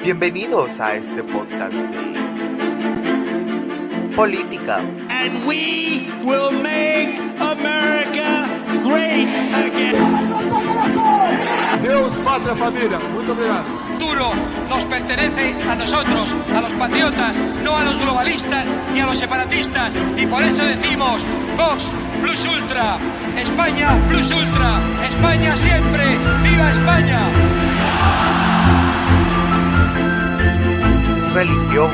Bienvenidos a este podcast de política. And we will make America great again. Deus, pátria, família. Muito obrigado. El futuro nos pertenece a nosotros, a los patriotas, no a los globalistas ni a los separatistas. Y por eso decimos, Vox plus ultra, España plus ultra, España siempre, ¡viva España! Religión.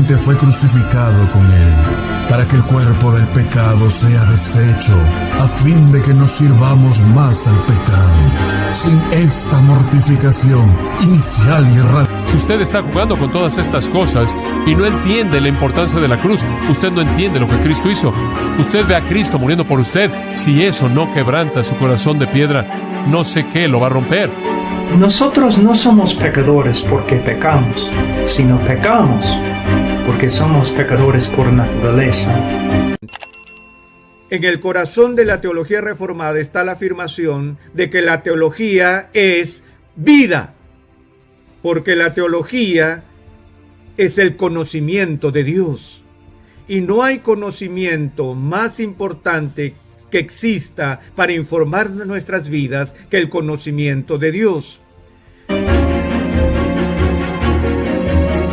Te fue crucificado con él, para que el cuerpo del pecado sea deshecho, a fin de que nos sirvamos más al pecado. Sin esta mortificación inicial y radical. Si usted está jugando con todas estas cosas y no entiende la importancia de la cruz, usted no entiende lo que Cristo hizo. Usted ve a Cristo muriendo por usted. Si eso no quebranta su corazón de piedra, no sé qué lo va a romper. Nosotros no somos pecadores porque pecamos, sino pecamos porque somos pecadores por naturaleza. En el corazón de la teología reformada está la afirmación de que la teología es vida, porque la teología es el conocimiento de Dios. Y no hay conocimiento más importante que exista para informar nuestras vidas que el conocimiento de Dios.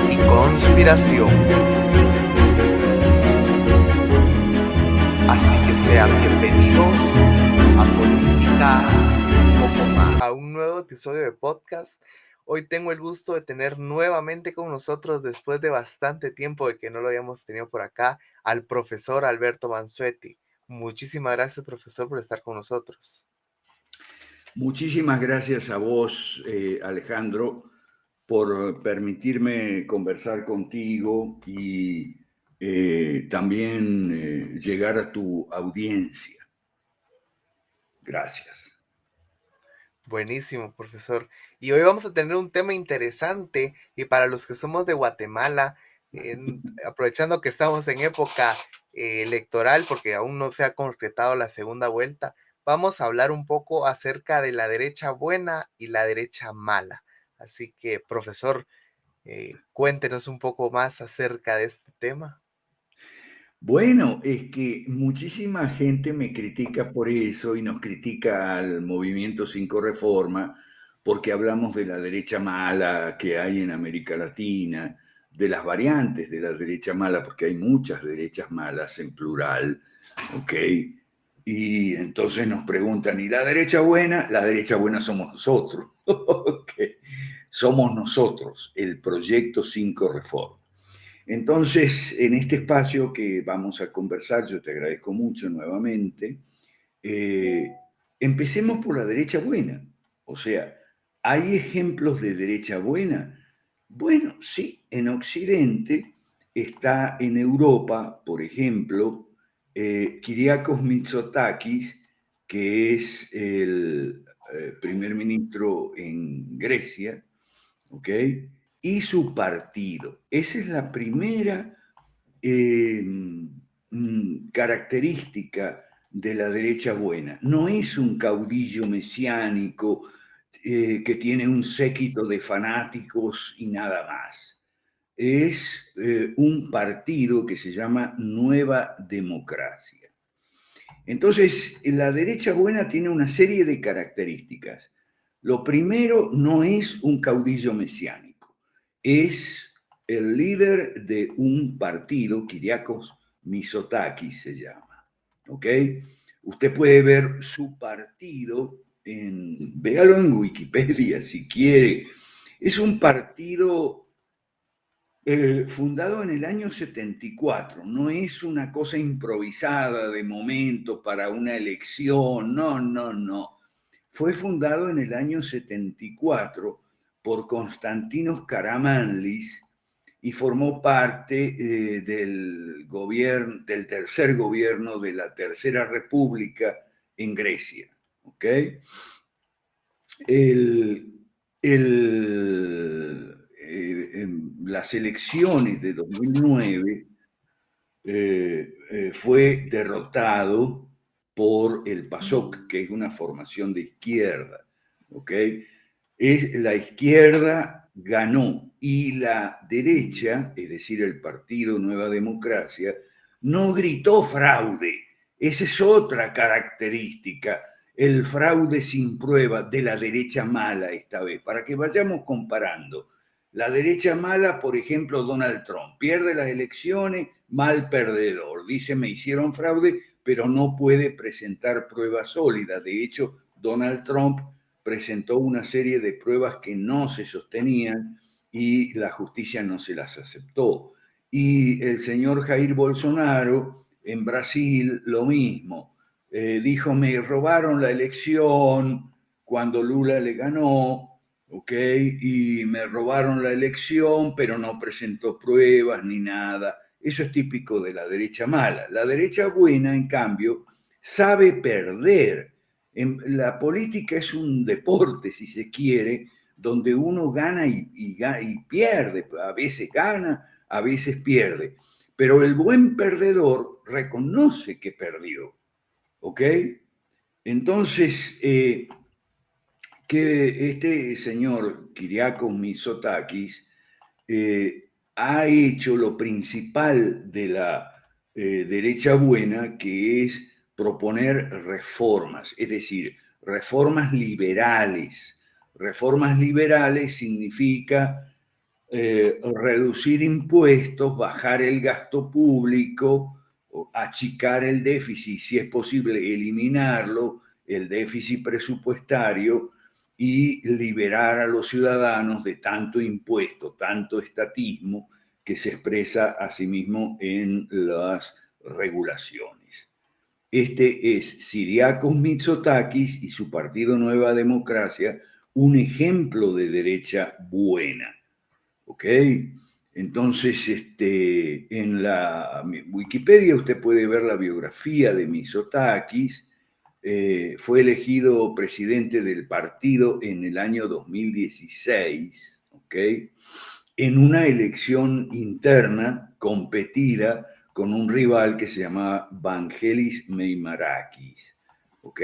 Y conspiración. Así que sean bienvenidos a Política Poco, a un nuevo episodio de podcast. Hoy tengo el gusto de tener nuevamente con nosotros, después de bastante tiempo de que no lo habíamos tenido por acá, al profesor Alberto Mansuetti. Muchísimas gracias, profesor, por estar con nosotros. Muchísimas gracias a vos, Alejandro, por permitirme conversar contigo y también llegar a tu audiencia. Gracias. Buenísimo, profesor. Y hoy vamos a tener un tema interesante, y para los que somos de Guatemala, aprovechando que estamos en época electoral, porque aún no se ha concretado la segunda vuelta, vamos a hablar un poco acerca de la derecha buena y la derecha mala. Así que, profesor, cuéntenos un poco más acerca de este tema. Bueno, es que muchísima gente me critica por eso y nos critica al Movimiento 5 Reforma porque hablamos de la derecha mala que hay en América Latina, de las variantes de la derecha mala, porque hay muchas derechas malas en plural, ¿ok? Y entonces nos preguntan, ¿y la derecha buena? La derecha buena somos nosotros, ¿ok? Somos nosotros, el Proyecto 5 Reforma. Entonces, en este espacio que vamos a conversar, yo te agradezco mucho nuevamente, empecemos por la derecha buena. O sea, ¿hay ejemplos de derecha buena? Bueno, sí, en Occidente está en Europa, por ejemplo, Kyriakos Mitsotakis, que es el primer ministro en Grecia, ¿ok? Y su partido. Esa es la primera característica de la derecha buena. No es un caudillo mesiánico que tiene un séquito de fanáticos y nada más. Es un partido que se llama Nueva Democracia. Entonces, la derecha buena tiene una serie de características. Lo primero, no es un caudillo mesiánico. Es el líder de un partido, Kyriakos Mitsotakis se llama, ¿ok? Usted puede ver su partido, véalo en Wikipedia si quiere. Es un partido fundado en el año 74, no es una cosa improvisada de momento para una elección, no. Fue fundado en el año 74 por Konstantinos Karamanlis y formó parte del tercer gobierno de la Tercera República en Grecia. ¿Ok? Las elecciones de 2009 fue derrotado por el PASOK, que es una formación de izquierda. ¿Ok? Es la izquierda ganó y la derecha, es decir, el partido Nueva Democracia, no gritó fraude. Esa es otra característica, el fraude sin prueba de la derecha mala esta vez, para que vayamos comparando. La derecha mala, por ejemplo, Donald Trump, pierde las elecciones, mal perdedor. Dice, me hicieron fraude, pero no puede presentar pruebas sólidas. De hecho, Donald Trump presentó una serie de pruebas que no se sostenían y la justicia no se las aceptó. Y el señor Jair Bolsonaro en Brasil lo mismo. Dijo, me robaron la elección cuando Lula le ganó, ¿ok? Y me robaron la elección, pero no presentó pruebas ni nada. Eso es típico de la derecha mala. La derecha buena, en cambio, sabe perder. La política es un deporte, si se quiere, donde uno gana y pierde. A veces gana, a veces pierde. Pero el buen perdedor reconoce que perdió, ¿ok? Entonces, que este señor Kyriakos Mitsotakis ha hecho lo principal de la derecha buena, que es proponer reformas, es decir, reformas liberales. Reformas liberales significa reducir impuestos, bajar el gasto público, achicar el déficit, si es posible eliminarlo, el déficit presupuestario, y liberar a los ciudadanos de tanto impuesto, tanto estatismo que se expresa asimismo en las regulaciones. Este es Kyriakos Mitsotakis y su partido Nueva Democracia, un ejemplo de derecha buena. ¿Ok? Entonces, en la Wikipedia usted puede ver la biografía de Mitsotakis. Fue elegido presidente del partido en el año 2016, ¿ok? En una elección interna competida con un rival que se llamaba Vangelis Meimarakis, ¿ok?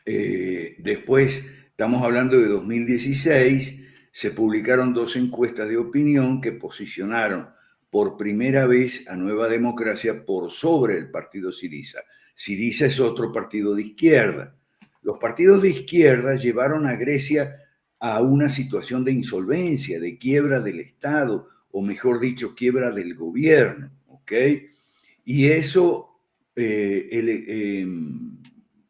Después, estamos hablando de 2016, se publicaron 2 encuestas de opinión que posicionaron por primera vez a Nueva Democracia por sobre el partido Syriza. Syriza es otro partido de izquierda. Los partidos de izquierda llevaron a Grecia a una situación de insolvencia, de quiebra del Estado, o mejor dicho, quiebra del gobierno, ¿ok? Y eso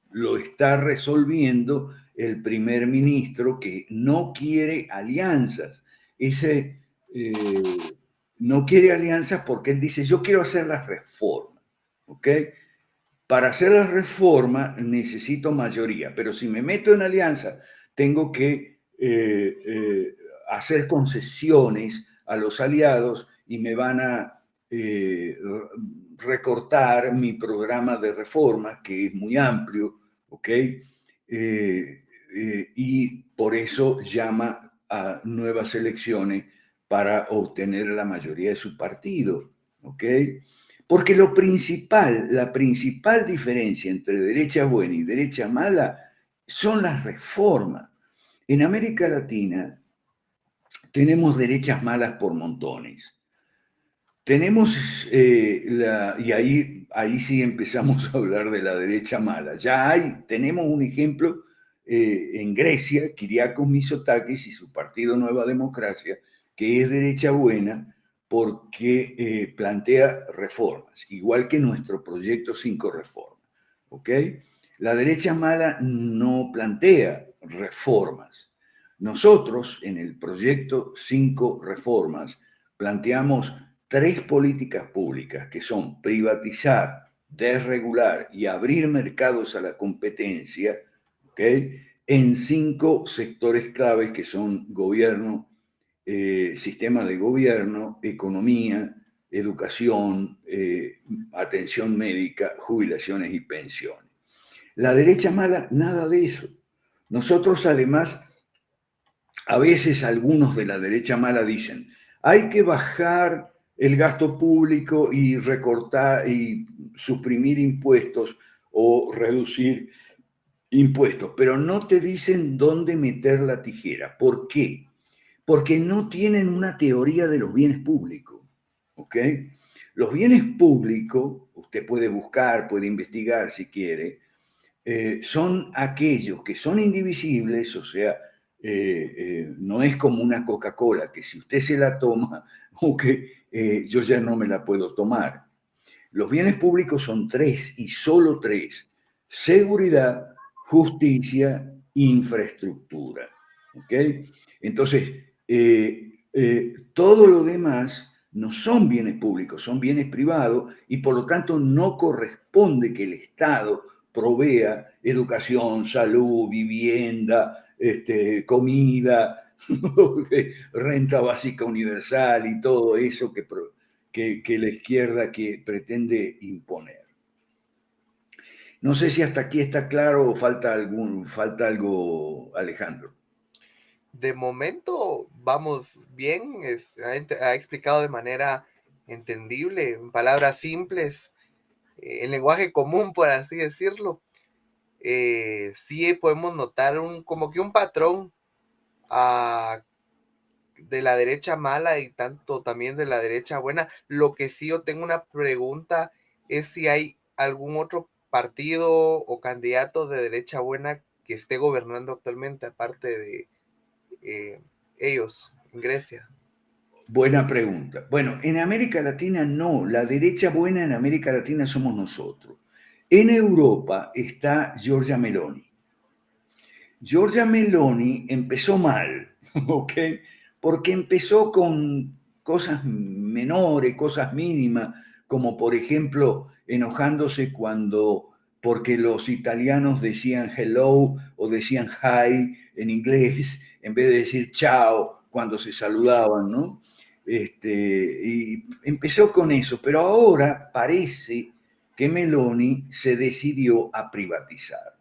lo está resolviendo el primer ministro, que no quiere alianzas. No quiere alianzas porque él dice, yo quiero hacer las reformas, ¿ok? Para hacer las reformas necesito mayoría, pero si me meto en alianza, tengo que hacer concesiones a los aliados y me van a recortar mi programa de reformas, que es muy amplio, ¿ok? Y por eso llama a nuevas elecciones para obtener la mayoría de su partido, ¿ok? Porque la principal diferencia entre derecha buena y derecha mala son las reformas. En América Latina tenemos derechas malas por montones. Tenemos, y ahí sí empezamos a hablar de la derecha mala. Tenemos un ejemplo en Grecia, Kyriakos Mitsotakis y su partido Nueva Democracia, que es derecha buena porque plantea reformas, igual que nuestro proyecto 5 reformas. ¿Ok? La derecha mala no plantea reformas. Nosotros, en el proyecto 5 reformas, planteamos 3 políticas públicas, que son privatizar, desregular y abrir mercados a la competencia, ¿okay? En 5 sectores claves, que son gobierno, sistema de gobierno, economía, educación, atención médica, jubilaciones y pensiones. La derecha mala, nada de eso. Nosotros, además, a veces algunos de la derecha mala dicen, hay que bajar el gasto público y recortar y suprimir impuestos o reducir impuestos, pero no te dicen dónde meter la tijera. ¿Por qué? Porque no tienen una teoría de los bienes públicos, ¿ok? Los bienes públicos, usted puede buscar, puede investigar si quiere, son aquellos que son indivisibles, o sea, no es como una Coca-Cola, que si usted se la toma, yo ya no me la puedo tomar. Los bienes públicos son tres y solo tres: seguridad, justicia, infraestructura. ¿Ok? Entonces, todo lo demás no son bienes públicos, son bienes privados y por lo tanto no corresponde que el Estado provea educación, salud, vivienda, comida, renta básica universal y todo eso que la izquierda que pretende imponer. No sé si hasta aquí está claro o falta algo, Alejandro. De momento vamos bien, ha explicado de manera entendible, en palabras simples, en lenguaje común, por así decirlo. Sí podemos notar como que un patrón de la derecha mala y tanto también de la derecha buena. Lo que sí yo tengo una pregunta es si hay algún otro partido o candidato de derecha buena que esté gobernando actualmente, aparte de ellos en Grecia. Buena pregunta. Bueno, en América Latina no, la derecha buena en América Latina somos nosotros. En Europa está Giorgia Meloni. Giorgia Meloni empezó mal, ¿ok? Porque empezó con cosas menores, cosas mínimas, como por ejemplo enojándose porque los italianos decían hello o decían hi en inglés en vez de decir chao cuando se saludaban, ¿no? Y empezó con eso, pero ahora parece que Meloni se decidió a privatizar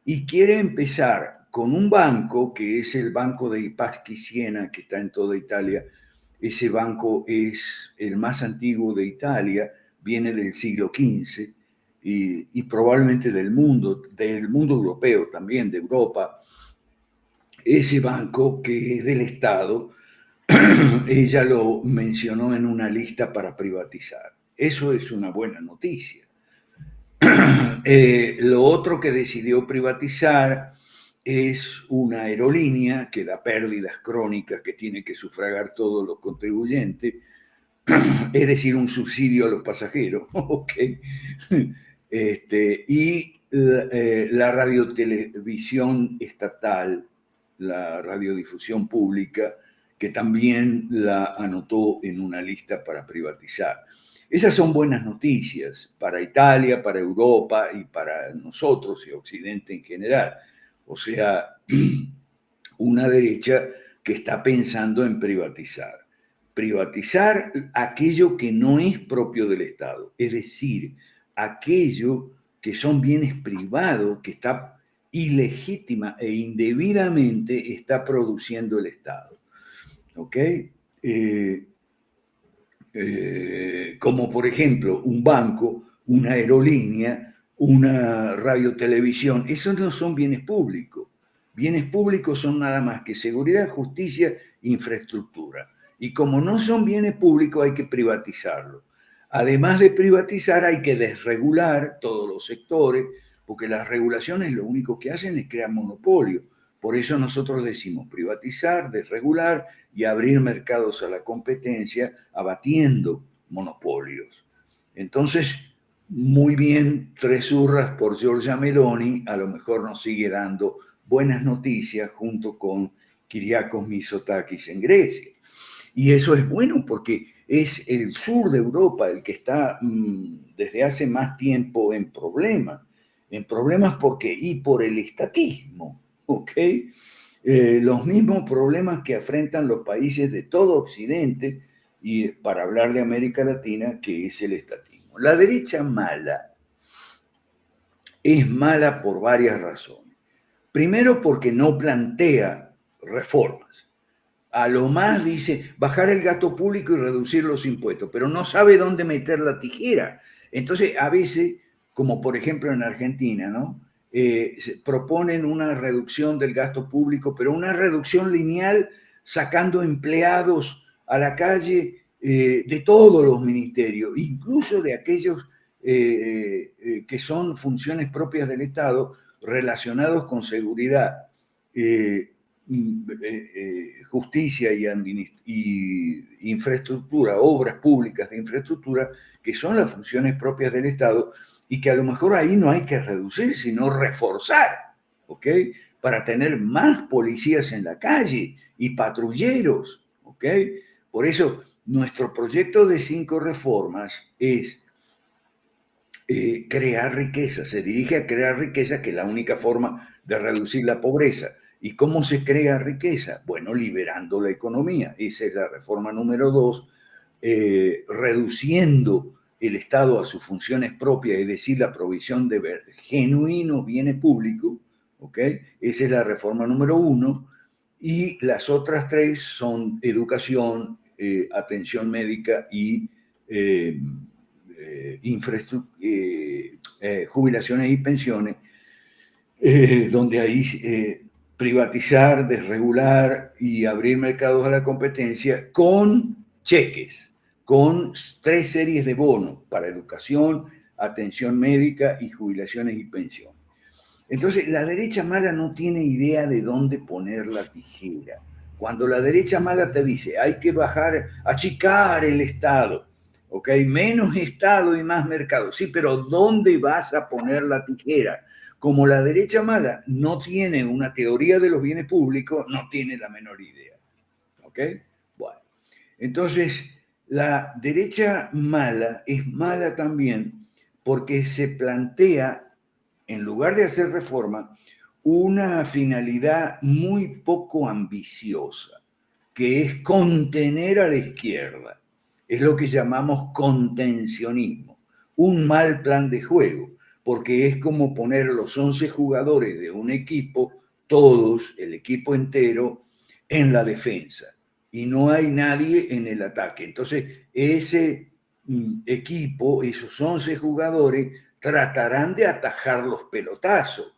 y quiere empezar con un banco que es el Banco de Paschi Siena, que está en toda Italia. Ese banco es el más antiguo de Italia, viene del siglo XV y probablemente del mundo europeo también, de Europa. Ese banco que es del Estado, ella lo mencionó en una lista para privatizar. Eso es una buena noticia. Lo otro que decidió privatizar es una aerolínea que da pérdidas crónicas que tiene que sufragar todos los contribuyentes, es decir, un subsidio a los pasajeros. Okay. Y la radiotelevisión estatal, la radiodifusión pública, que también la anotó en una lista para privatizar. Esas son buenas noticias para Italia, para Europa y para nosotros y Occidente en general. O sea, una derecha que está pensando en privatizar. Privatizar aquello que no es propio del Estado, es decir, aquello que son bienes privados, que está ilegítima e indebidamente está produciendo el Estado. ¿Ok? Como por ejemplo un banco, una aerolínea, una radiotelevisión. Esos no son bienes públicos. Bienes públicos son nada más que seguridad, justicia, infraestructura. Y como no son bienes públicos hay que privatizarlos. Además de privatizar hay que desregular todos los sectores, porque las regulaciones lo único que hacen es crear monopolio. Por eso nosotros decimos privatizar, desregular y abrir mercados a la competencia, abatiendo monopolios. Entonces, muy bien, 3 hurras por Giorgia Meloni, a lo mejor nos sigue dando buenas noticias junto con Kyriakos Mitsotakis en Grecia. Y eso es bueno porque es el sur de Europa el que está desde hace más tiempo en problemas. En problemas porque y por el estatismo. ¿Ok? Los mismos problemas que afrentan los países de todo Occidente y para hablar de América Latina, que es el estatismo. La derecha mala es mala por varias razones. Primero, porque no plantea reformas. A lo más dice bajar el gasto público y reducir los impuestos, pero no sabe dónde meter la tijera. Entonces, a veces, como por ejemplo en Argentina, ¿no? proponen una reducción del gasto público, pero una reducción lineal sacando empleados a la calle de todos los ministerios, incluso de aquellos que son funciones propias del Estado relacionados con seguridad, justicia y infraestructura, obras públicas de infraestructura, que son las funciones propias del Estado y que a lo mejor ahí no hay que reducir, sino reforzar, ¿ok? Para tener más policías en la calle y patrulleros, ¿ok? Por eso, nuestro proyecto de 5 reformas es crear riqueza, se dirige a crear riqueza, que es la única forma de reducir la pobreza. ¿Y cómo se crea riqueza? Bueno, liberando la economía. Esa es la reforma número 2, reduciendo el Estado a sus funciones propias, es decir, la provisión de genuinos bienes públicos, ¿ok? Esa es la reforma número 1. Y las otras 3 son educación, atención médica y jubilaciones y pensiones, donde ahí privatizar, desregular y abrir mercados a la competencia con cheques, con 3 series de bonos para educación, atención médica y jubilaciones y pensiones. Entonces, la derecha mala no tiene idea de dónde poner la tijera. Cuando la derecha mala te dice, hay que achicar el Estado, ¿ok? Menos Estado y más mercado. Sí, pero ¿dónde vas a poner la tijera? Como la derecha mala no tiene una teoría de los bienes públicos, no tiene la menor idea, ¿ok? Bueno, entonces, la derecha mala es mala también porque se plantea, en lugar de hacer reforma, una finalidad muy poco ambiciosa, que es contener a la izquierda. Es lo que llamamos contencionismo, un mal plan de juego, porque es como poner los 11 jugadores de un equipo, todos, el equipo entero, en la defensa, y no hay nadie en el ataque. Entonces, ese equipo, esos 11 jugadores, tratarán de atajar los pelotazos,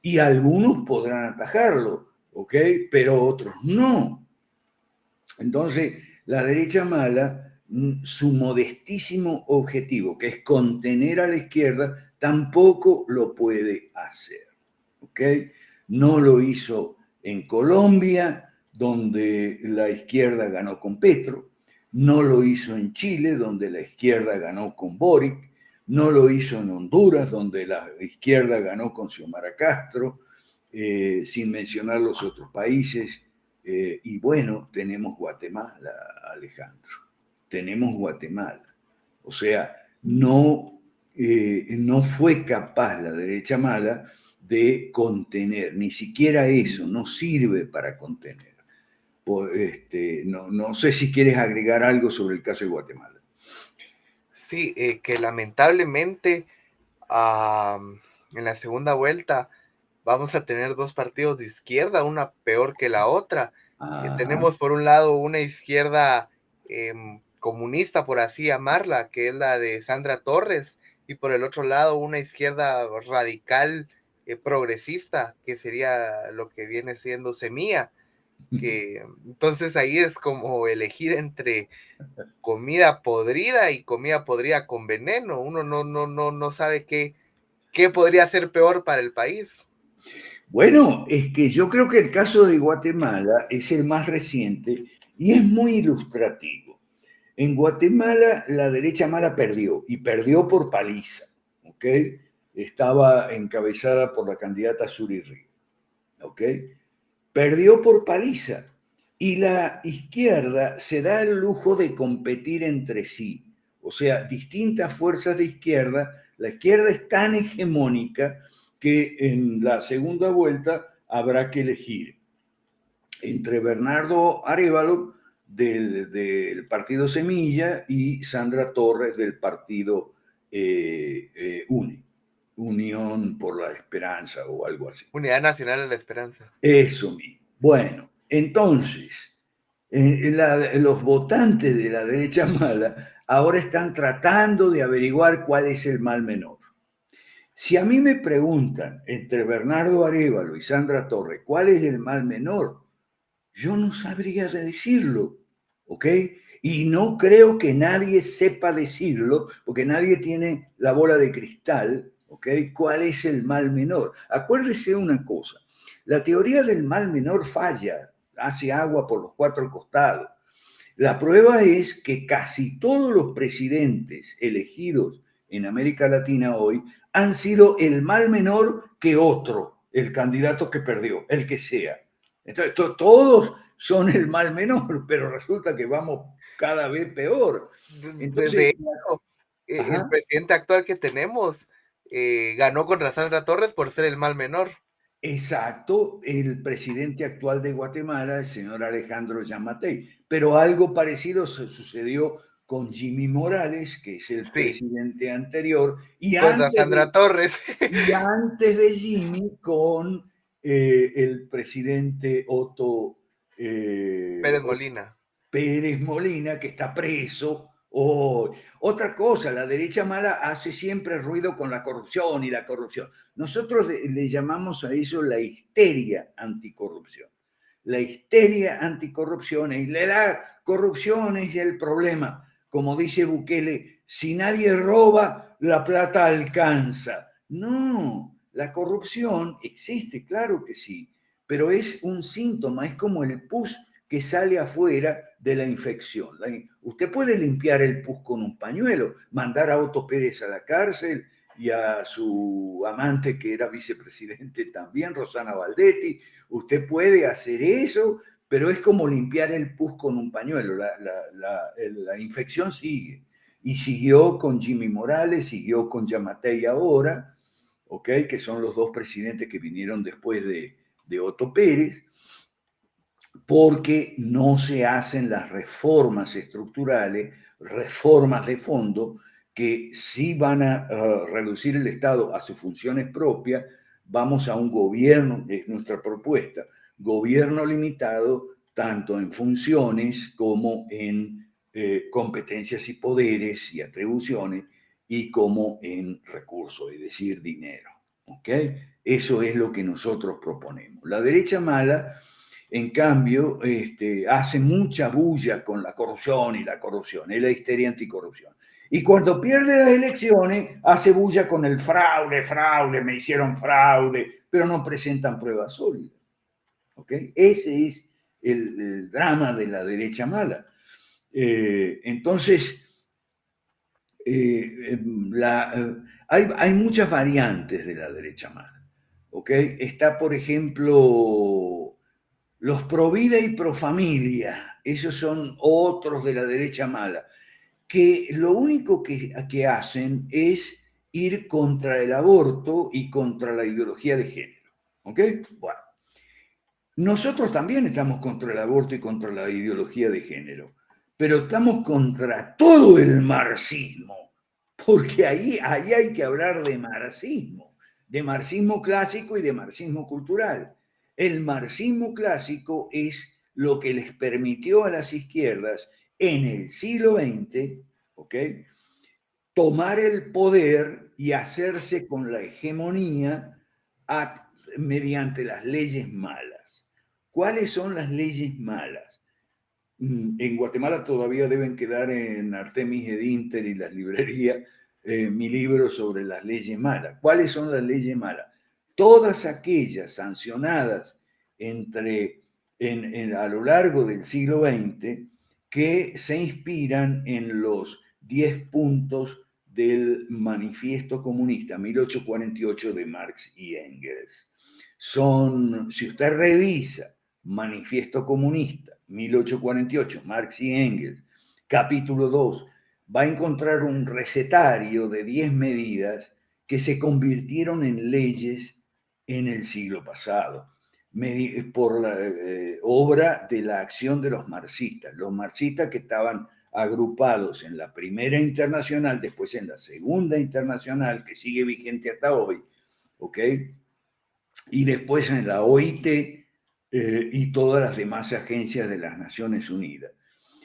y algunos podrán atajarlo, ¿ok? Pero otros no. Entonces, la derecha mala, su modestísimo objetivo, que es contener a la izquierda, tampoco lo puede hacer, ¿ok? No lo hizo en Colombia, donde la izquierda ganó con Petro, no lo hizo en Chile, donde la izquierda ganó con Boric, no lo hizo en Honduras, donde la izquierda ganó con Xiomara Castro, sin mencionar los otros países. Y bueno, tenemos Guatemala, Alejandro. Tenemos Guatemala. O sea, no fue capaz la derecha mala de contener, ni siquiera eso, no sirve para contener. No sé si quieres agregar algo sobre el caso de Guatemala. Sí, que lamentablemente en la segunda vuelta vamos a tener 2 partidos de izquierda, una peor que la otra. Tenemos por un lado una izquierda comunista, por así llamarla, que es la de Sandra Torres, y por el otro lado una izquierda radical progresista, que sería lo que viene siendo Semilla. Entonces ahí es como elegir entre comida podrida y comida podrida con veneno. Uno no sabe qué podría ser peor para el país. Bueno, es que yo creo que el caso de Guatemala es el más reciente y es muy ilustrativo. En Guatemala la derecha mala perdió, y perdió por paliza, ¿ok? Estaba encabezada por la candidata Suri Ríos, ¿ok? Perdió por paliza, y la izquierda se da el lujo de competir entre sí. O sea, distintas fuerzas de izquierda, la izquierda es tan hegemónica que en la segunda vuelta habrá que elegir entre Bernardo Arévalo del partido Semilla y Sandra Torres del partido Unión por la Esperanza o algo así. Unidad Nacional de la Esperanza. Eso mismo. Bueno, entonces, los votantes de la derecha mala ahora están tratando de averiguar cuál es el mal menor. Si a mí me preguntan entre Bernardo Arévalo y Sandra Torres cuál es el mal menor, yo no sabría decirlo, ¿ok? Y no creo que nadie sepa decirlo, porque nadie tiene la bola de cristal, ¿ok? ¿Cuál es el mal menor? Acuérdese una cosa, la teoría del mal menor falla, hace agua por los cuatro costados. La prueba es que casi todos los presidentes elegidos en América Latina hoy han sido el mal menor que otro, el candidato que perdió, el que sea. Entonces, todos son el mal menor, pero resulta que vamos cada vez peor. Entonces, De hecho, el presidente actual que tenemos ganó contra Sandra Torres por ser el mal menor. Exacto, el presidente actual de Guatemala, el señor Alejandro Yamatei. Pero algo parecido sucedió con Jimmy Morales, que es el presidente anterior, y contra Sandra Torres. Y antes de Jimmy con el presidente Otto Pérez Molina. Pérez Molina, que está preso. Otra cosa, la derecha mala hace siempre ruido con la corrupción y la corrupción. Nosotros le llamamos a eso la histeria anticorrupción. La histeria anticorrupción es la corrupción es el problema. Como dice Bukele, si nadie roba, la plata alcanza. No, la corrupción existe, claro que sí, pero es un síntoma, es como el pus que sale afuera de la infección. Usted puede limpiar el pus con un pañuelo, mandar a Otto Pérez a la cárcel y a su amante que era vicepresidente también, Rosana Valdetti. Usted puede hacer eso, pero es como limpiar el pus con un pañuelo. La infección sigue. Y siguió con Jimmy Morales, siguió con Yamatei ahora, ¿okay? Que son los dos presidentes que vinieron después de Otto Pérez, porque no se hacen las reformas estructurales, reformas de fondo, que sí van a reducir el Estado a sus funciones propias. Vamos a un gobierno, es nuestra propuesta, gobierno limitado tanto en funciones como en competencias y poderes y atribuciones, y como en recursos, es decir, dinero. ¿Okay? Eso es lo que nosotros proponemos. La derecha mala, en cambio, hace mucha bulla con la corrupción y la corrupción, es la histeria anticorrupción. Y cuando pierde las elecciones, hace bulla con el fraude, me hicieron fraude, pero no presentan pruebas sólidas. ¿Okay? Ese es el drama de la derecha mala. Entonces, hay muchas variantes de la derecha mala. ¿Okay? Está, por ejemplo, los pro vida y pro familia. Esos son otros de la derecha mala, que lo único que hacen es ir contra el aborto y contra la ideología de género. ¿Ok? Bueno. Nosotros también estamos contra el aborto y contra la ideología de género, pero estamos contra todo el marxismo, porque ahí hay que hablar de marxismo clásico y de marxismo cultural. El marxismo clásico es lo que les permitió a las izquierdas en el siglo XX, ¿okay?, tomar el poder y hacerse con la hegemonía mediante las leyes malas. ¿Cuáles son las leyes malas? En Guatemala todavía deben quedar en Artemis Edinter y las librerías mi libro sobre las leyes malas. ¿Cuáles son las leyes malas? Todas aquellas sancionadas a lo largo del siglo XX que se inspiran en los 10 puntos del Manifiesto Comunista 1848 de Marx y Engels. Si usted revisa Manifiesto Comunista 1848, Marx y Engels, capítulo 2, va a encontrar un recetario de 10 medidas que se convirtieron en leyes en el siglo pasado, por la obra de la acción de los marxistas que estaban agrupados en la Primera Internacional, después en la Segunda Internacional, que sigue vigente hasta hoy, ¿ok?, y después en la OIT y todas las demás agencias de las Naciones Unidas.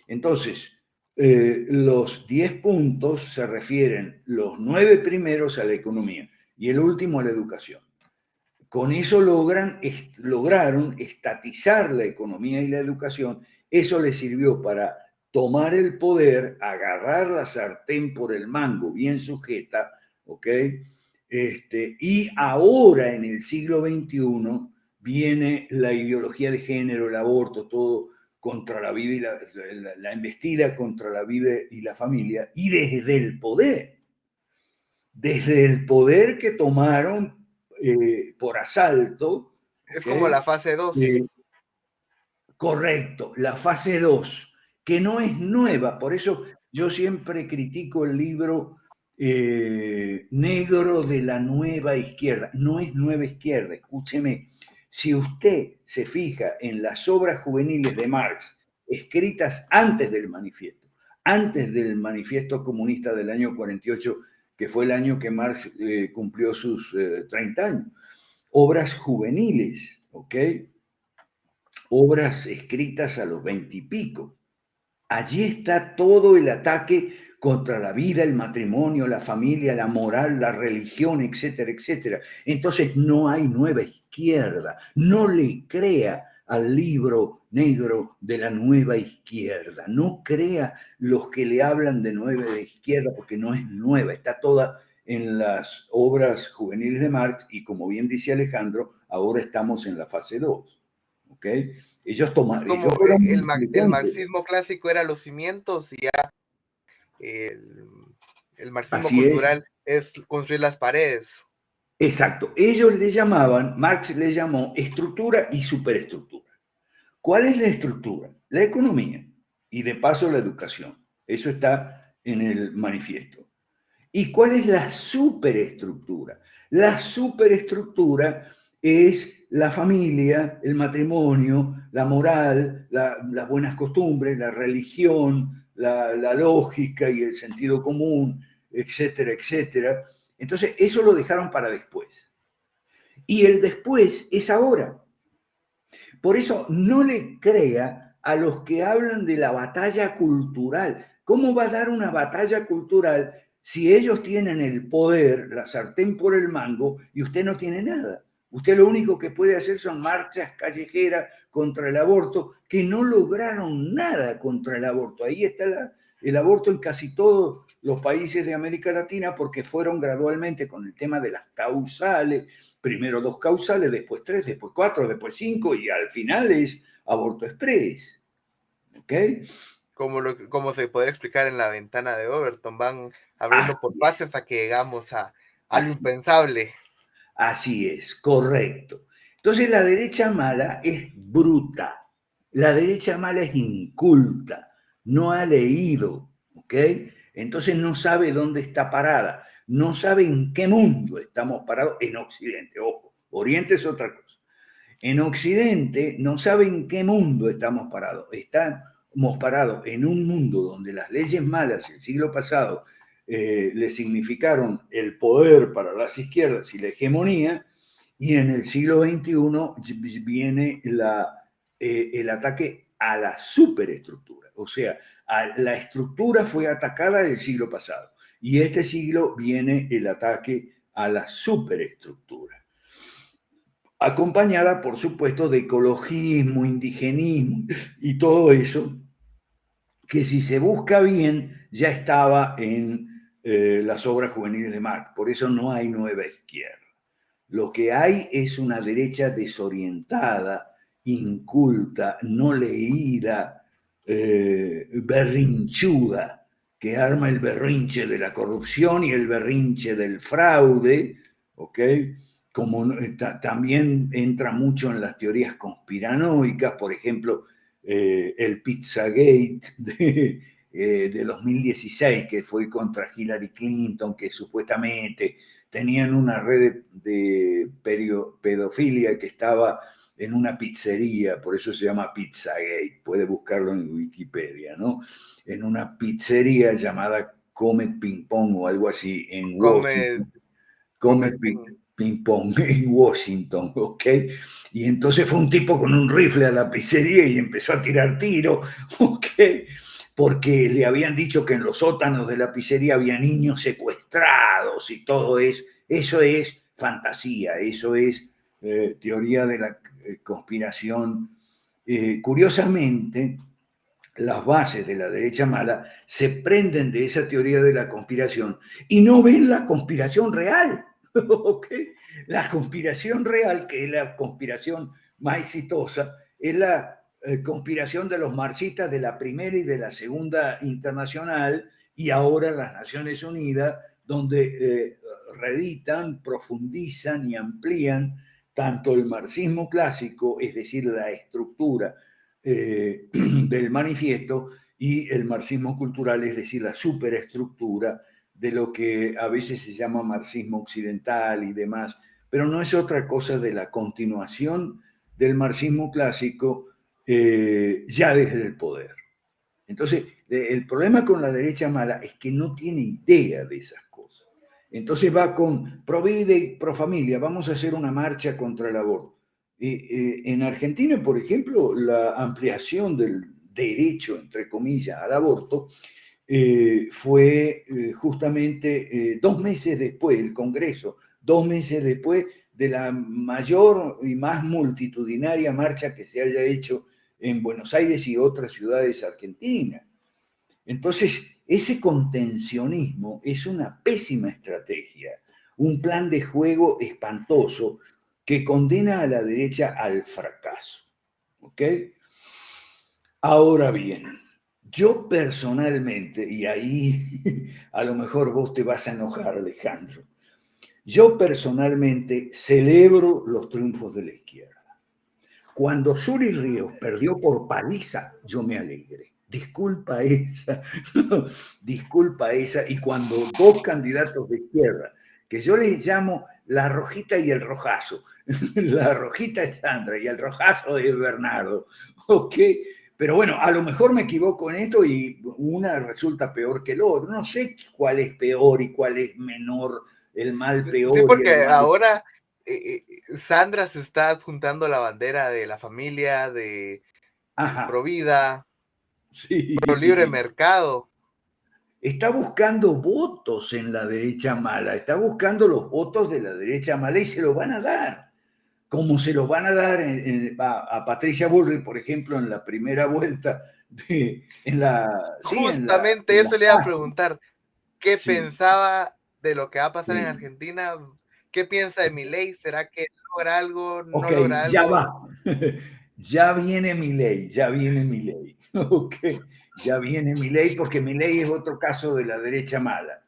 Entonces, los 10 puntos se refieren los 9 primeros a la economía y el último la educación. Con eso lograron estatizar la economía y la educación. Eso les sirvió para tomar el poder, agarrar la sartén por el mango bien sujeta, ¿ok? Y ahora en el siglo XXI viene la ideología de género, el aborto, todo contra la vida y la embestida contra la vida y la familia, y desde el poder que tomaron por asalto. Es ¿okay? como la fase 2. Correcto, la fase 2, que no es nueva, por eso yo siempre critico el libro Negro de la Nueva Izquierda. No es nueva izquierda, escúcheme. Si usted se fija en las obras juveniles de Marx, escritas antes del manifiesto comunista del año 48, que fue el año que Marx cumplió sus 30 años, obras juveniles, ¿ok? Obras escritas a los 20 y pico. Allí está todo el ataque contra la vida, el matrimonio, la familia, la moral, la religión, etcétera, etcétera. Entonces no hay nueva izquierda. No le crea al libro negro de la nueva izquierda. No crea los que le hablan de nueva izquierda, porque no es nueva. Está toda en las obras juveniles de Marx y, como bien dice Alejandro, ahora estamos en la fase 2. ¿Okay? Ellos tomaron. Es como el marxismo clásico era los cimientos y ya el marxismo Así cultural es construir las paredes. Exacto. Marx le llamó estructura y superestructura. ¿Cuál es la estructura? La economía y de paso la educación. Eso está en el manifiesto. ¿Y cuál es la superestructura? La superestructura es la familia, el matrimonio, la moral, las buenas costumbres, la religión, la lógica y el sentido común, etcétera, etcétera. Entonces, eso lo dejaron para después. Y el después es ahora. Por eso no le crea a los que hablan de la batalla cultural. ¿Cómo va a dar una batalla cultural si ellos tienen el poder, la sartén por el mango, y usted no tiene nada? Usted lo único que puede hacer son marchas callejeras contra el aborto, que no lograron nada contra el aborto. Ahí está el aborto en casi todos los países de América Latina, porque fueron gradualmente con el tema de las causales, primero 2 causales, después 3, después 4, después 5, y al final es aborto express. ¿Ok? Como se podría explicar en la ventana de Overton, van abriendo por fases hasta que llegamos a lo impensable. Así es, correcto. Entonces la derecha mala es bruta, la derecha mala es inculta, no ha leído, ¿ok? Entonces no sabe dónde está parada, no sabe en qué mundo estamos parados en Occidente. Ojo, Oriente es otra cosa. En Occidente no sabe en qué mundo estamos parados. Estamos parados en un mundo donde las leyes malas del siglo pasado le significaron el poder para las izquierdas y la hegemonía, y en el siglo XXI viene el ataque a la superestructura. O sea, la estructura fue atacada el siglo pasado, y este siglo viene el ataque a la superestructura, acompañada, por supuesto, de ecologismo, indigenismo y todo eso, que si se busca bien ya estaba en las obras juveniles de Marx. Por eso no hay nueva izquierda. Lo que hay es una derecha desorientada, inculta, no leída, berrinchuda, que arma el berrinche de la corrupción y el berrinche del fraude, ¿ok? Como también entra mucho en las teorías conspiranoicas, por ejemplo, el Pizzagate de 2016, que fue contra Hillary Clinton, que supuestamente tenían una red de pedofilia que estaba en una pizzería, por eso se llama Pizzagate, puede buscarlo en Wikipedia, ¿no? En una pizzería llamada Comet Ping Pong o algo así en Washington. Comet Ping Pong en Washington, ¿ok? Y entonces fue un tipo con un rifle a la pizzería y empezó a tirar tiro, ¿ok? Porque le habían dicho que en los sótanos de la pizzería había niños secuestrados y todo es Eso es fantasía, eso es teoría de la conspiración. Curiosamente, las bases de la derecha mala se prenden de esa teoría de la conspiración y no ven la conspiración real. ¿Okay? La conspiración real, que es la conspiración más exitosa, es la conspiración de los marxistas de la Primera y de la Segunda Internacional y ahora las Naciones Unidas, donde reeditan, profundizan y amplían tanto el marxismo clásico, es decir, la estructura del manifiesto, y el marxismo cultural, es decir, la superestructura de lo que a veces se llama marxismo occidental y demás, pero no es otra cosa de la continuación del marxismo clásico ya desde el poder. Entonces, el problema con la derecha mala es que no tiene idea de esas cosas. Entonces va con pro vida y pro familia, vamos a hacer una marcha contra el aborto. En Argentina, por ejemplo, la ampliación del derecho, entre comillas, al aborto fue justamente 2 meses después, el Congreso, 2 meses después de la mayor y más multitudinaria marcha que se haya hecho en Buenos Aires y otras ciudades argentinas. Entonces, ese contencionismo es una pésima estrategia, un plan de juego espantoso que condena a la derecha al fracaso. ¿Ok? Ahora bien, yo personalmente, y ahí a lo mejor vos te vas a enojar, Alejandro, yo personalmente celebro los triunfos de la izquierda. Cuando Suri Ríos perdió por paliza, yo me alegré. Disculpa esa, disculpa esa. Y cuando 2 candidatos de izquierda, que yo les llamo la rojita y el rojazo, la rojita es Sandra y el rojazo es Bernardo, ¿ok? Pero bueno, a lo mejor me equivoco en esto y una resulta peor que el otro. No sé cuál es peor y cuál es menor, el mal peor. Sí, porque y el mal... ahora Sandra se está adjuntando la bandera de la familia, de Provida, sí, pro libre mercado. Está buscando votos en la derecha mala, está buscando los votos de la derecha mala y se los van a dar, como se los van a dar a Patricia Bullrich, por ejemplo, en la primera vuelta. Justamente eso le iba a preguntar, ¿qué pensaba de lo que va a pasar en Argentina? ¿Qué piensa de Milei? ¿Será que logra algo? ¿No logra algo? Ya va. Ya viene Milei, ya viene Milei. Okay. Ya viene Milei, porque Milei es otro caso de la derecha mala.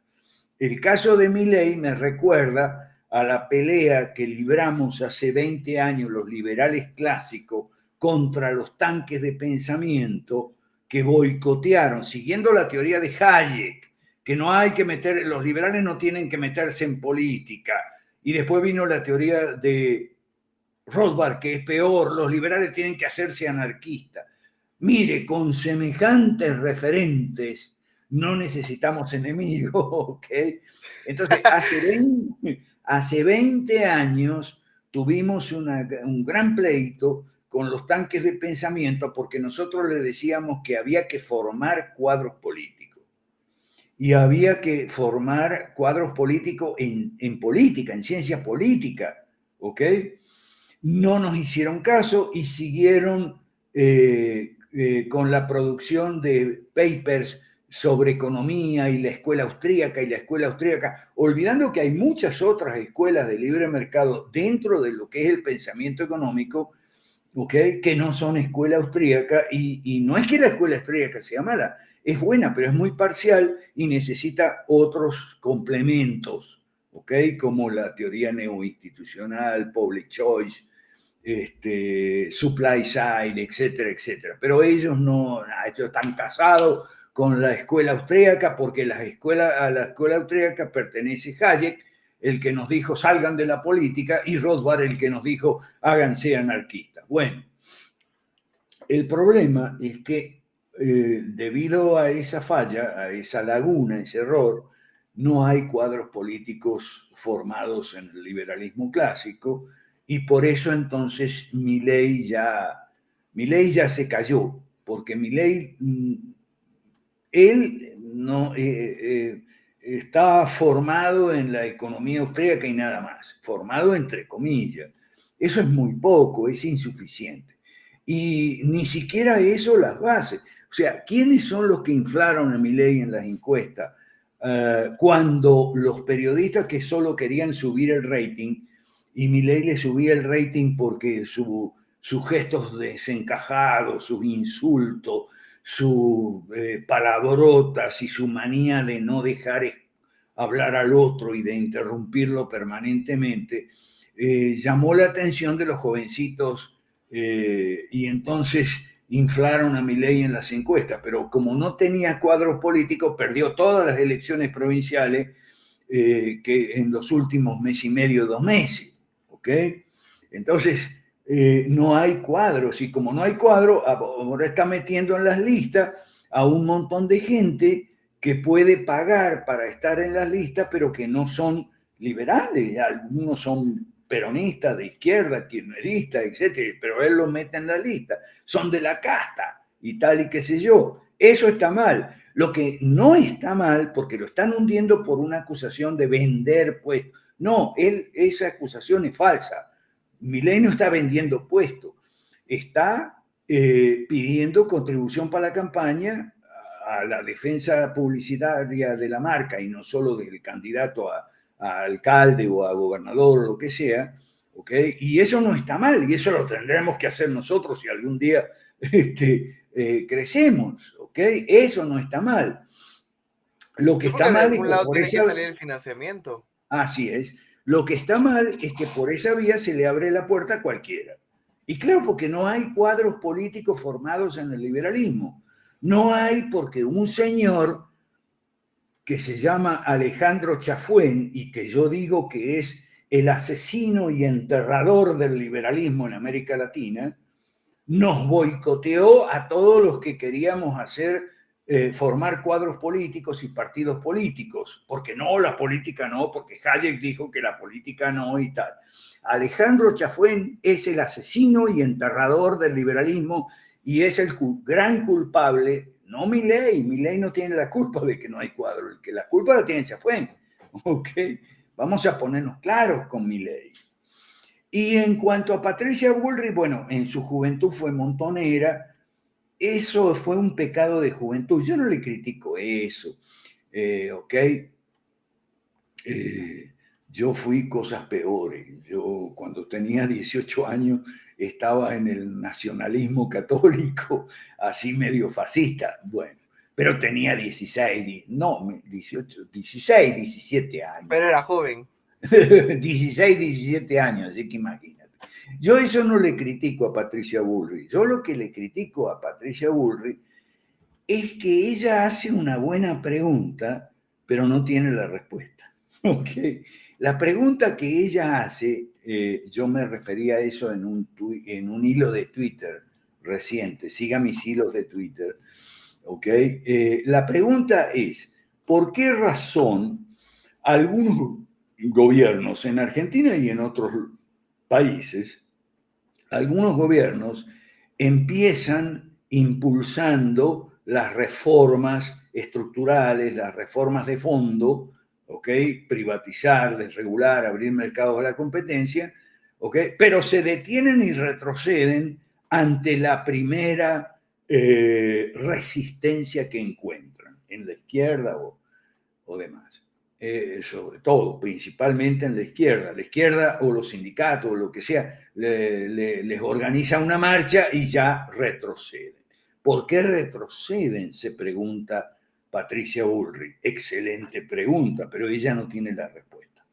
El caso de Milei me recuerda a la pelea que libramos hace 20 años los liberales clásicos contra los tanques de pensamiento que boicotearon, siguiendo la teoría de Hayek, que no hay que meter, los liberales no tienen que meterse en política. Y después vino la teoría de Rothbard, que es peor, los liberales tienen que hacerse anarquistas. Mire, con semejantes referentes no necesitamos enemigos, ¿ok? Entonces, hace 20 años tuvimos un gran pleito con los tanques de pensamiento porque nosotros le decíamos que había que formar cuadros políticos. Y había que formar cuadros políticos en política, en ciencia política, ¿ok? No nos hicieron caso y siguieron con la producción de papers sobre economía y la escuela austríaca, olvidando que hay muchas otras escuelas de libre mercado dentro de lo que es el pensamiento económico, ¿okay? Que no son escuela austríaca, y no es que la escuela austríaca sea mala, es buena, pero es muy parcial y necesita otros complementos, ¿okay? Como la teoría neoinstitucional, public choice, supply side, etcétera, etcétera. Pero ellos están casados con la escuela austríaca porque a la escuela austríaca pertenece Hayek, el que nos dijo salgan de la política, y Rothbard, el que nos dijo háganse anarquistas. Bueno, el problema es que debido a esa falla, a esa laguna, ese error, no hay cuadros políticos formados en el liberalismo clásico, y por eso entonces Milei ya se cayó, porque Milei, él no, está formado en la economía austríaca y nada más. Formado entre comillas. Eso es muy poco, es insuficiente. Y ni siquiera eso las bases. O sea, ¿quiénes son los que inflaron a Milei en las encuestas? Cuando los periodistas que solo querían subir el rating, y Milei le subía el rating porque sus gestos desencajados, sus insultos, sus palabrotas y su manía de no dejar hablar al otro y de interrumpirlo permanentemente, llamó la atención de los jovencitos y entonces inflaron a Milei en las encuestas, pero como no tenía cuadros políticos, perdió todas las elecciones provinciales que en los últimos mes y medio, 2 meses, ¿ok? Entonces, no hay cuadros, y como no hay cuadros, ahora está metiendo en las listas a un montón de gente que puede pagar para estar en las listas, pero que no son liberales, algunos son peronistas, de izquierda, kirchneristas, etc., pero él los mete en la lista, son de la casta y tal y qué sé yo. Eso está mal. Lo que no está mal, porque lo están hundiendo por una acusación de vender puestos. No, esa acusación es falsa. Milei no está vendiendo puestos, está pidiendo contribución para la campaña, a la defensa publicitaria de la marca y no solo del candidato a alcalde o a gobernador o lo que sea, ¿ok? Y eso no está mal, y eso lo tendremos que hacer nosotros si algún día crecemos, ¿ok? Eso no está mal. Lo que está mal de algún es que lado por tiene que esa... salir el financiamiento. Así es. Lo que está mal es que por esa vía se le abre la puerta a cualquiera. Y claro, porque no hay cuadros políticos formados en el liberalismo. No hay, porque un señor que se llama Alejandro Chafuen y que yo digo que es el asesino y enterrador del liberalismo en América Latina, nos boicoteó a todos los que queríamos formar cuadros políticos y partidos políticos, porque no, la política no, porque Hayek dijo que la política no y tal. Alejandro Chafuen es el asesino y enterrador del liberalismo y es el gran culpable. No Milei no tiene la culpa de que no hay cuadro, el que la culpa la tiene Chafuen, ¿ok? Vamos a ponernos claros con Milei. Y en cuanto a Patricia Bullrich, bueno, en su juventud fue montonera, eso fue un pecado de juventud, yo no le critico eso, ¿ok? Yo fui cosas peores, yo cuando tenía 18 años estaba en el nacionalismo católico, así medio fascista, bueno, pero tenía 16, 17 años. Pero era joven. 16, 17 años, así que imagínate. Yo eso no le critico a Patricia Bullrich, yo lo que le critico a Patricia Bullrich es que ella hace una buena pregunta, pero no tiene la respuesta. ¿Okay? La pregunta que ella hace, yo me refería a eso en un hilo de Twitter reciente, siga mis hilos de Twitter, ¿ok? La pregunta es, ¿por qué razón algunos gobiernos en Argentina y en otros países, algunos gobiernos empiezan impulsando las reformas estructurales, las reformas de fondo, ¿ok? Privatizar, desregular, abrir mercados a la competencia, ¿ok? Pero se detienen y retroceden ante la primera resistencia que encuentran en la izquierda o demás. Sobre todo, principalmente en la izquierda o los sindicatos o lo que sea, les organiza una marcha y ya retroceden. ¿Por qué retroceden? Se pregunta Patricia Bullrich. Excelente pregunta, pero ella no tiene la respuesta.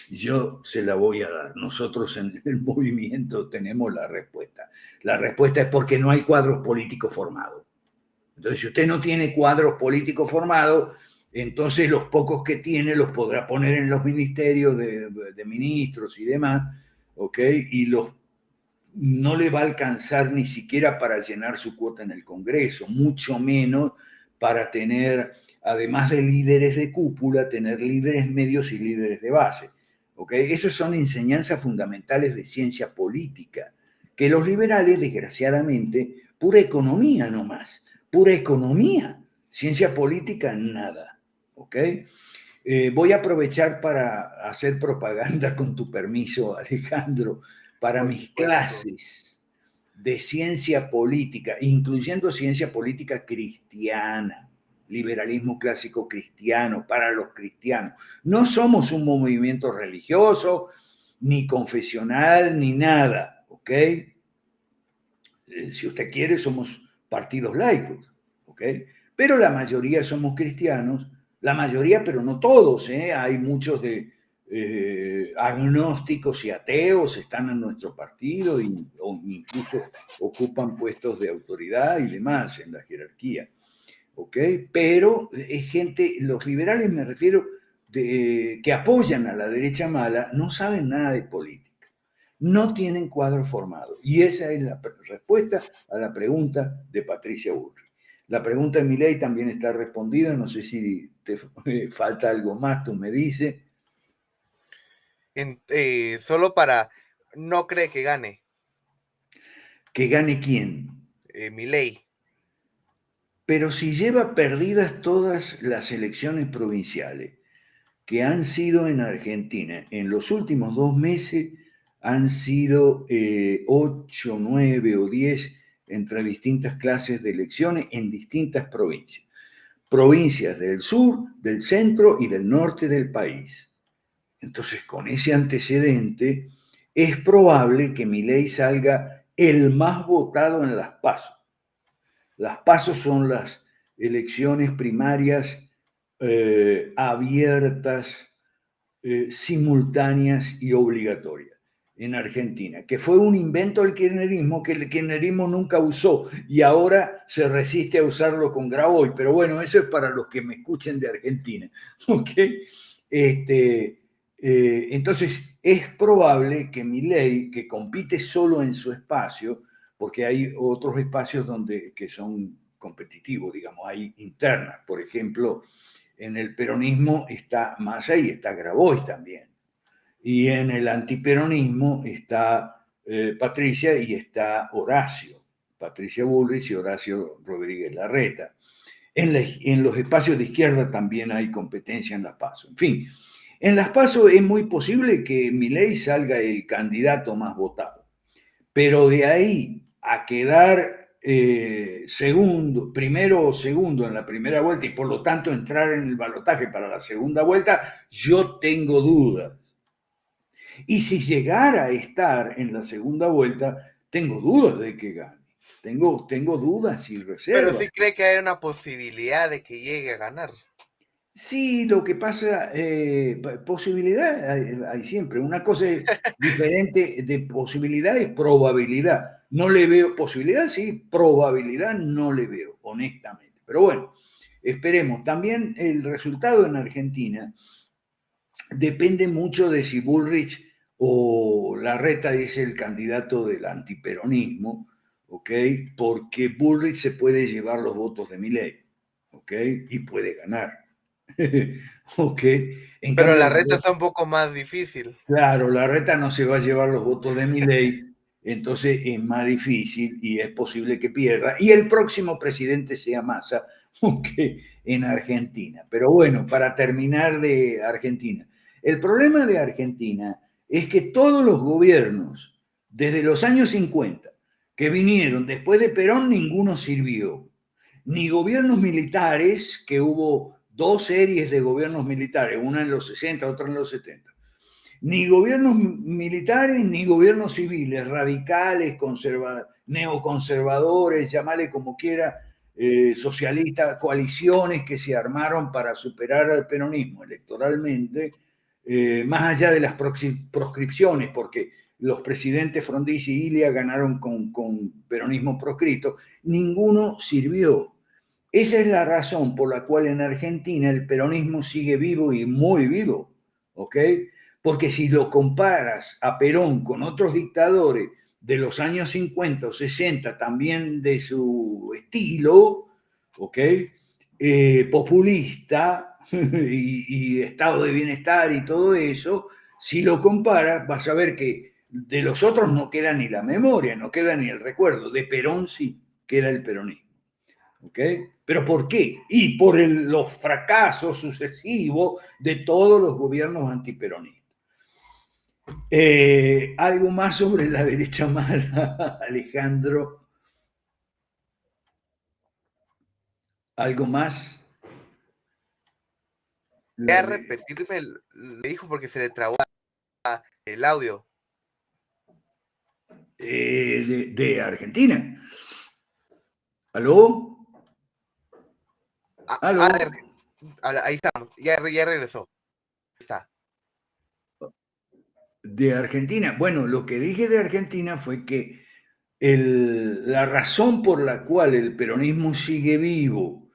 Yo se la voy a dar. Nosotros en el movimiento tenemos la respuesta. La respuesta es porque no hay cuadros políticos formados. Entonces, si usted no tiene cuadros políticos formados, entonces los pocos que tiene los podrá poner en los ministerios de ministros y demás, ¿ok? Y no le va a alcanzar ni siquiera para llenar su cuota en el Congreso, mucho menos para tener, además de líderes de cúpula, tener líderes medios y líderes de base, ¿ok? Esas son enseñanzas fundamentales de ciencia política, que los liberales, desgraciadamente, pura economía nomás, pura economía, ciencia política nada. ¿Ok? Voy a aprovechar para hacer propaganda, con tu permiso, Alejandro, para Por mis supuesto. clases de ciencia política, incluyendo ciencia política cristiana, liberalismo clásico cristiano, para los cristianos. No somos un movimiento religioso, ni confesional, ni nada, ¿ok? Si usted quiere, somos partidos laicos, ¿ok? Pero la mayoría somos cristianos, la mayoría, pero no todos, ¿eh? Hay muchos de agnósticos y ateos están en nuestro partido o incluso ocupan puestos de autoridad y demás en la jerarquía, ¿ok? Pero es gente, los liberales me refiero, que apoyan a la derecha mala, no saben nada de política. No tienen cuadro formado. Y esa es la respuesta a la pregunta de Patricia Bullrich. La pregunta de Milei también está respondida. No sé si te falta algo más, tú me dices. Solo para, no cree que gane ¿Que gane quién? Milei. Pero si lleva perdidas todas las elecciones provinciales que han sido en Argentina en los últimos 2 meses, han sido 8, 9 o 10 entre distintas clases de elecciones en distintas provincias. Provincias del sur, del centro y del norte del país. Entonces, con ese antecedente, es probable que Milei salga el más votado en las PASO. Las PASO son las elecciones primarias abiertas, simultáneas y obligatorias en Argentina, que fue un invento del kirchnerismo que el kirchnerismo nunca usó y ahora se resiste a usarlo con Grabois, pero bueno, eso es para los que me escuchen de Argentina, ¿ok? Entonces es probable que Milei, que compite solo en su espacio, porque hay otros espacios que son competitivos, digamos, hay internas, por ejemplo, en el peronismo está Massa y está Grabois también. Y en el antiperonismo está Patricia y está Horacio, Patricia Bullrich y Horacio Rodríguez Larreta. En los espacios de izquierda también hay competencia en las PASO. En fin, en las PASO es muy posible que Milei salga el candidato más votado. Pero de ahí a quedar primero o segundo en la primera vuelta y por lo tanto entrar en el balotaje para la segunda vuelta, yo tengo dudas. Y si llegara a estar en la segunda vuelta, tengo dudas de que gane. Tengo dudas y reservas. Pero sí cree que hay una posibilidad de que llegue a ganar. Sí, lo que pasa, posibilidad hay siempre. Una cosa diferente de posibilidad es probabilidad. No le veo posibilidad, sí, probabilidad no le veo, honestamente. Pero bueno, esperemos. También el resultado en Argentina depende mucho de si Bullrich o Larreta es el candidato del antiperonismo, ¿ok? Porque Bullrich se puede llevar los votos de Milei, ¿ok? Y puede ganar. Ok. Pero Larreta está un poco más difícil. Claro, Larreta no se va a llevar los votos de Milei, entonces es más difícil y es posible que pierda. Y el próximo presidente sea Massa, okay, en Argentina. Pero bueno, para terminar de Argentina. El problema de Argentina es que todos los gobiernos, desde los años 50, que vinieron después de Perón, ninguno sirvió. Ni gobiernos militares, que hubo 2 series de gobiernos militares, una en los 60, otra en los 70. Ni gobiernos militares, ni gobiernos civiles, radicales, neoconservadores, llamale como quiera, socialistas, coaliciones que se armaron para superar al peronismo electoralmente, más allá de las proscripciones, porque los presidentes Frondizi y Ilia ganaron con peronismo proscrito, ninguno sirvió. Esa es la razón por la cual en Argentina el peronismo sigue vivo y muy vivo, ¿ok? Porque si lo comparas a Perón con otros dictadores de los años 50 o 60, también de su estilo, ¿ok? Populista y estado de bienestar y todo eso, si lo comparas vas a ver que de los otros no queda ni la memoria, no queda ni el recuerdo. De Perón sí queda el peronismo. ¿ok? ¿Pero por qué? Y por los fracasos sucesivos de todos los gobiernos antiperonistas. Algo más sobre la derecha mala, Alejandro. ¿Algo más? Voy a repetirme, le dijo porque se le trabó el audio. De Argentina. ¿Aló? ¿Aló? Ahí estamos, ya regresó. Está. De Argentina. Bueno, lo que dije de Argentina fue que la razón por la cual el peronismo sigue vivo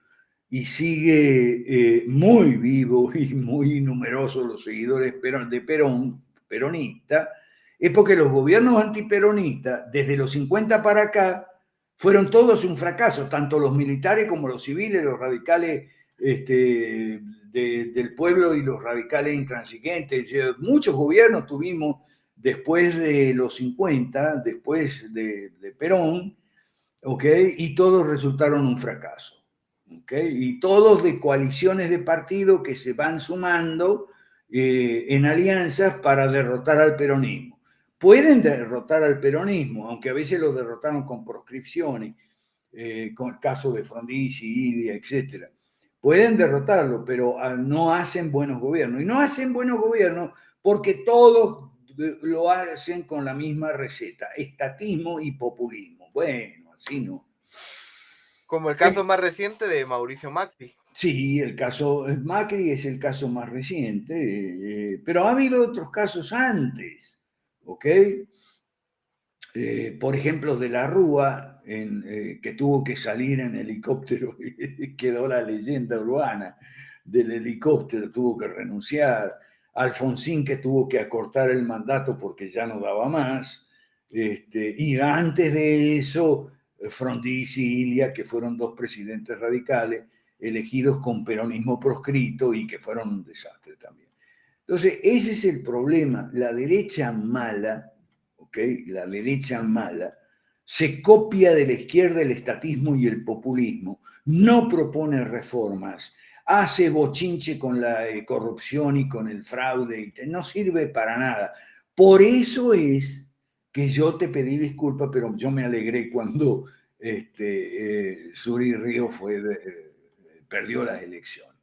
y sigue muy vivo y muy numerosos los seguidores de Perón, peronista, es porque los gobiernos antiperonistas, desde los 50 para acá, fueron todos un fracaso, tanto los militares como los civiles, los radicales del pueblo y los radicales intransigentes. Muchos gobiernos tuvimos después de los 50, después de Perón, ¿ok? Y todos resultaron un fracaso. ¿Okay? Y todos de coaliciones de partidos que se van sumando en alianzas para derrotar al peronismo. Pueden derrotar al peronismo, aunque a veces lo derrotaron con proscripciones, con el caso de Frondizi, Ilia, etc. Pueden derrotarlo, pero no hacen buenos gobiernos. Y no hacen buenos gobiernos porque todos lo hacen con la misma receta, estatismo y populismo. Bueno, así no. Como el caso más reciente de Mauricio Macri. Sí, el caso Macri es el caso más reciente, pero ha habido otros casos antes, ¿ok? Por ejemplo, de la Rúa, que tuvo que salir en helicóptero, quedó la leyenda urbana del helicóptero, tuvo que renunciar. Alfonsín, que tuvo que acortar el mandato porque ya no daba más. Y antes de eso, Frondizi y Ilia, que fueron dos presidentes radicales elegidos con peronismo proscrito y que fueron un desastre también. Entonces, ese es el problema. La derecha mala, ¿okay? La derecha mala se copia de la izquierda el estatismo y el populismo, no propone reformas, hace bochinche con la corrupción y con el fraude, y no sirve para nada. Por eso es que yo te pedí disculpas, pero yo me alegré cuando Suri Río perdió las elecciones.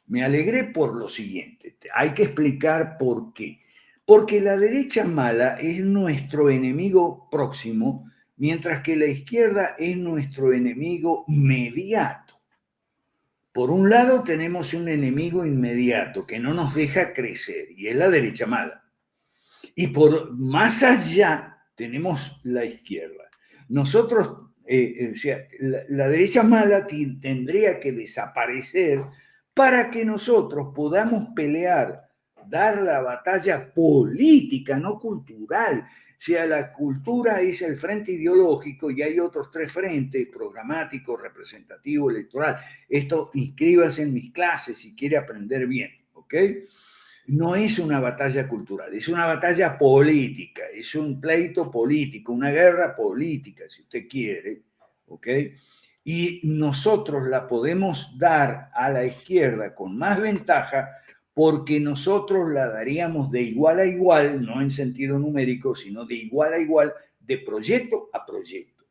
Me alegré por lo siguiente, hay que explicar por qué. Porque la derecha mala es nuestro enemigo próximo, mientras que la izquierda es nuestro enemigo inmediato. Por un lado tenemos un enemigo inmediato que no nos deja crecer, y es la derecha mala. Y por más allá tenemos la izquierda. Nosotros, o sea, la derecha mala tendría que desaparecer para que nosotros podamos pelear, dar la batalla política, no cultural. O sea, la cultura es el frente ideológico y hay otros tres frentes, programático, representativo, electoral. Esto inscríbase en mis clases si quiere aprender bien, ¿ok? No es una batalla cultural, es una batalla política, es un pleito político, una guerra política, si usted quiere, ¿ok? Y nosotros la podemos dar a la izquierda con más ventaja porque nosotros la daríamos de igual a igual, no en sentido numérico, sino de igual a igual, de proyecto a proyecto.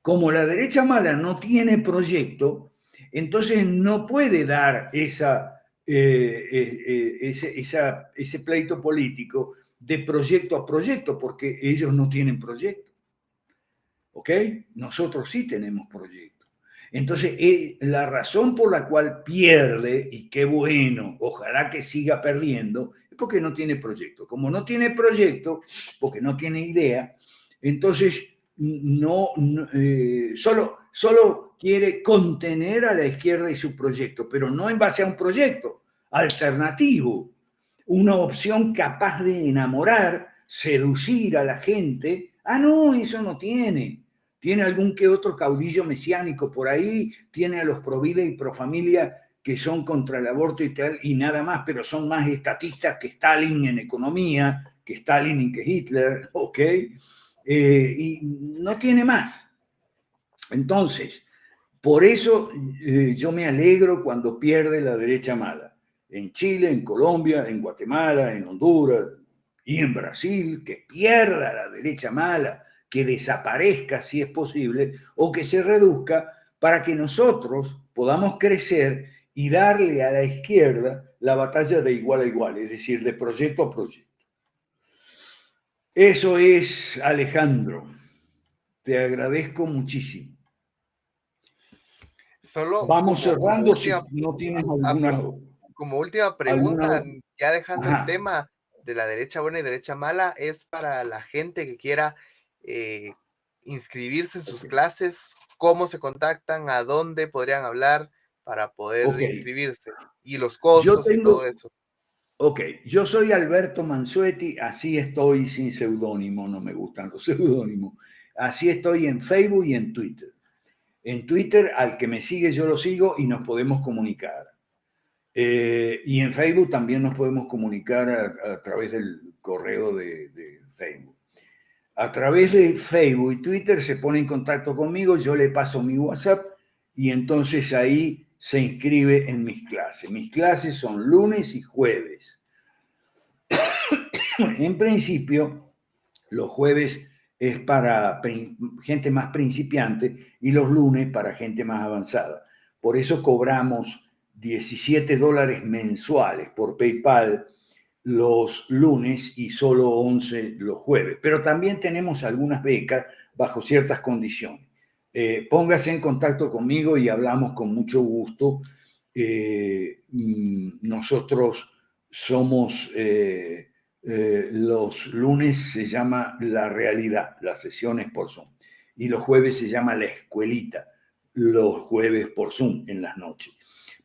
Como la derecha mala no tiene proyecto, entonces no puede dar ese pleito político de proyecto a proyecto, porque ellos no tienen proyecto. ¿Ok? Nosotros sí tenemos proyecto. Entonces, la razón por la cual pierde, y qué bueno, ojalá que siga perdiendo, es porque no tiene proyecto. Como no tiene proyecto, porque no tiene idea, entonces solo quiere contener a la izquierda y su proyecto, pero no en base a un proyecto alternativo, una opción capaz de enamorar, seducir a la gente. Ah, no, eso no tiene. Tiene algún que otro caudillo mesiánico por ahí, tiene a los pro vida y pro familia que son contra el aborto y tal, y nada más, pero son más estatistas que Stalin en economía, que Stalin y que Hitler, ¿ok? Y no tiene más. Entonces, Por eso yo me alegro cuando pierde la derecha mala. En Chile, en Colombia, en Guatemala, en Honduras y en Brasil, que pierda la derecha mala, que desaparezca si es posible, o que se reduzca para que nosotros podamos crecer y darle a la izquierda la batalla de igual a igual, es decir, de proyecto a proyecto. Eso es, Alejandro. Te agradezco muchísimo. Solo Vamos cerrando si última, no tienes como última pregunta, ya dejando el Ajá. tema de la derecha buena y derecha mala, es para la gente que quiera inscribirse en sus clases, ¿cómo se contactan? ¿A dónde podrían hablar para poder Ok, inscribirse? Y los yo costos y todo tengo, eso. ok, yo soy Alberto Mansueti, así estoy sin seudónimo, no me gustan los seudónimos. Así estoy en Facebook y en Twitter. En Twitter, al que me sigue, yo lo sigo y nos podemos comunicar. Y en Facebook también nos podemos comunicar a través del correo de Facebook. A través de Facebook y Twitter se pone en contacto conmigo, yo le paso mi WhatsApp y entonces ahí se inscribe en mis clases. Mis clases son lunes y jueves. En principio, los jueves es para gente más principiante y los lunes para gente más avanzada. Por eso cobramos $17 mensuales por PayPal los lunes y solo 11 los jueves. Pero también tenemos algunas becas bajo ciertas condiciones. Póngase en contacto conmigo y hablamos con mucho gusto. Nosotros somos, los lunes se llama La Realidad, las sesiones por Zoom, y los jueves se llama La Escuelita, los jueves por Zoom en las noches.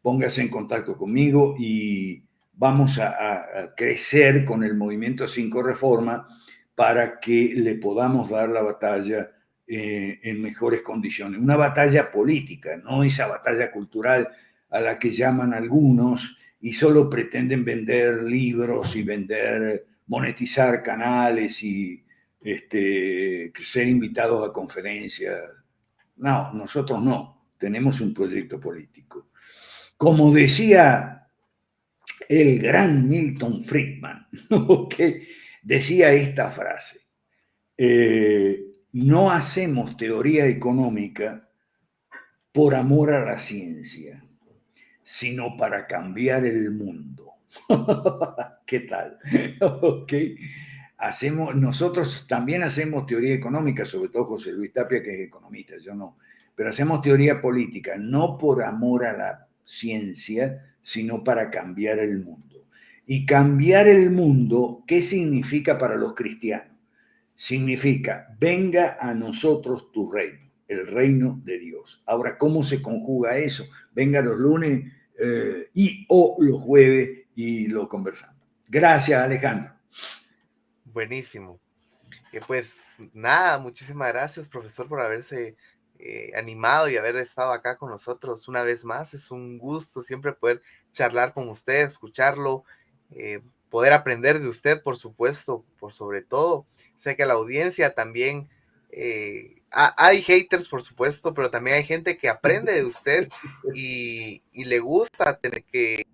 Póngase en contacto conmigo y vamos a crecer con el movimiento 5 Reforma para que le podamos dar la batalla en mejores condiciones. Una batalla política, no esa batalla cultural a la que llaman algunos y solo pretenden vender libros y monetizar canales y ser invitados a conferencias. No, nosotros no. Tenemos un proyecto político. Como decía el gran Milton Friedman, que decía esta frase: no hacemos teoría económica por amor a la ciencia, sino para cambiar el mundo. ¿Qué tal? Okay. Nosotros también hacemos teoría económica, sobre todo José Luis Tapia, que es economista, yo no, pero hacemos teoría política, no por amor a la ciencia, sino para cambiar el mundo. Y cambiar el mundo, ¿qué significa para los cristianos? Significa, venga a nosotros tu reino, el reino de Dios. Ahora, ¿cómo se conjuga eso? Venga los lunes o los jueves y lo conversamos. Gracias, Alejandro. Buenísimo. Pues nada, muchísimas gracias, profesor, por haberse animado y haber estado acá con nosotros una vez más. Es un gusto siempre poder charlar con usted, escucharlo, poder aprender de usted, por supuesto, por sobre todo. Sé que la audiencia también, hay haters, por supuesto, pero también hay gente que aprende de usted y le gusta tener que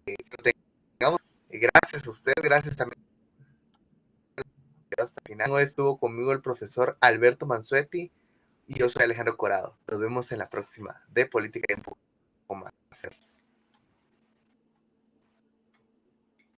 lo tengamos. Gracias a usted, gracias también. Hasta el final. Hoy estuvo conmigo el profesor Alberto Mansueti y yo soy Alejandro Corado. Nos vemos en la próxima de Política y un poco más.